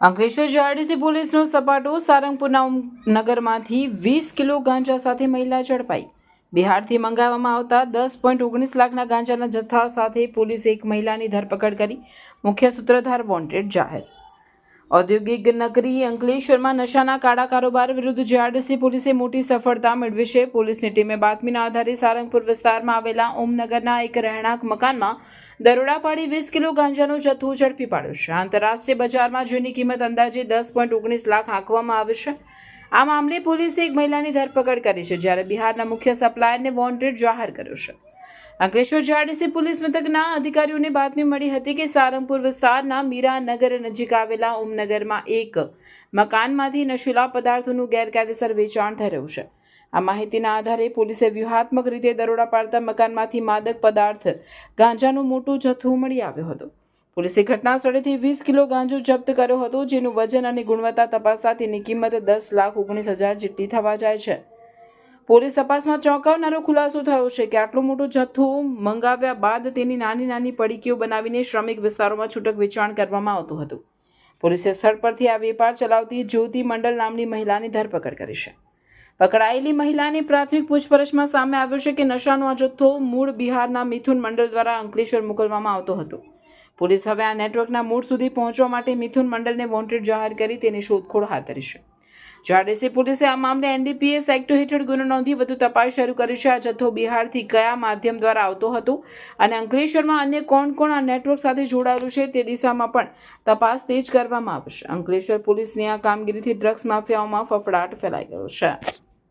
Ankleshwar GRDC પોલીસનો સપાટો સારંગપુરના નગરમાંથી 20 kilo ગાંજા સાથે મહિલા ઝડપાઈ। બિહારથી મંગાવવામાં આવતા 10.19 લાખના ગાંજાના જથ્થા સાથે પોલીસે એક મહિલાની ધરપકડ કરી। મુખ્ય સૂત્રધાર વોન્ટેડ જાહેર। ઔદ્યોગિક નગરી અંકલેશ્વરમાં નશાના કાળા કારોબાર વિરુદ્ધ જીઆરડીસી પોલીસે મોટી સફળતા મેળવી છે। પોલીસની ટીમે બાતમીના આધારે સારંગપુર વિસ્તારમાં આવેલા ઓમનગરના એક રહેણાંક મકાનમાં દરોડા પાડી 20 કિલો ગાંજાનો જથ્થો ઝડપી પાડ્યો છે। આંતરરાષ્ટ્રીય બજારમાં જેની કિંમત અંદાજે 10.19 લાખ આંકવામાં આવે છે। આ મામલે પોલીસે એક મહિલાની ધરપકડ કરી છે, જ્યારે બિહારના મુખ્ય સપ્લાયરને વોન્ટેડ જાહેર કર્યો છે। અંકલેશ્વર જીઆરડીસી પોલીસ મથકના અધિકારીઓને બાતમી મળી હતી કે સારંગપુર વિસ્તારના મીરાનગર નજીક આવેલા ઓમનગરમાં એક મકાનમાંથી નશીલા પદાર્થોનું ગેરકાયદેસર વેચાણ થઈ રહ્યું છે। આ માહિતીના આધારે પોલીસે વ્યૂહાત્મક રીતે દરોડા પાડતા મકાનમાંથી માદક પદાર્થ ગાંજાનો મોટો જથ્થો મળી આવ્યો હતો। પોલીસે ઘટના સ્થળેથી 20 કિલો ગાંજો જપ્ત કર્યો હતો, જેનું વજન અને ગુણવત્તા તપાસતા તેની કિંમત 10,19,000 જેટલી થવા જાય છે। પોલીસ તપાસમાં ચોંકાવનારો ખુલાસો થયો છે કે આટલો મોટો જથ્થો મંગાવ્યા બાદ તેની નાની નાની પડીકીઓ બનાવીને શ્રમિક વિસ્તારોમાં છૂટક વેચાણ કરવામાં આવતું હતું। પોલીસે સ્થળ પરથી આ વેપાર ચલાવતી જ્યોતિ મંડળ નામની મહિલાની ધરપકડ કરી છે। પકડાયેલી મહિલાની પ્રાથમિક પૂછપરછમાં સામે આવ્યું છે કે નશાનો આ જથ્થો મૂળ બિહારના મિથુન મંડળ દ્વારા અંકલેશ્વર મોકલવામાં આવતો હતો। પોલીસ હવે આ નેટવર્કના મૂળ સુધી પહોંચવા માટે મિથુન મંડળને વોન્ટેડ જાહેર કરી તેની શોધખોળ હાથ ધરી છે। જીઆરડીસી પોલીસે આ મામલે એનડીપીએસ એક્ટ હેઠળ ગુનો નોંધી વધુ તપાસ શરૂ કરી છે। આ જથ્થો બિહારથી કયા માધ્યમ દ્વારા આવતો હતો અને અંકલેશ્વરમાં અન્ય કોણ કોણ આ નેટવર્ક સાથે જોડાયેલું છે તે દિશામાં પણ તપાસ તેજ કરવામાં આવશે। અંકલેશ્વર પોલીસની આ કામગીરીથી ડ્રગ્સ માફિયાઓમાં ફફડાટ ફેલાઈ ગયો છે।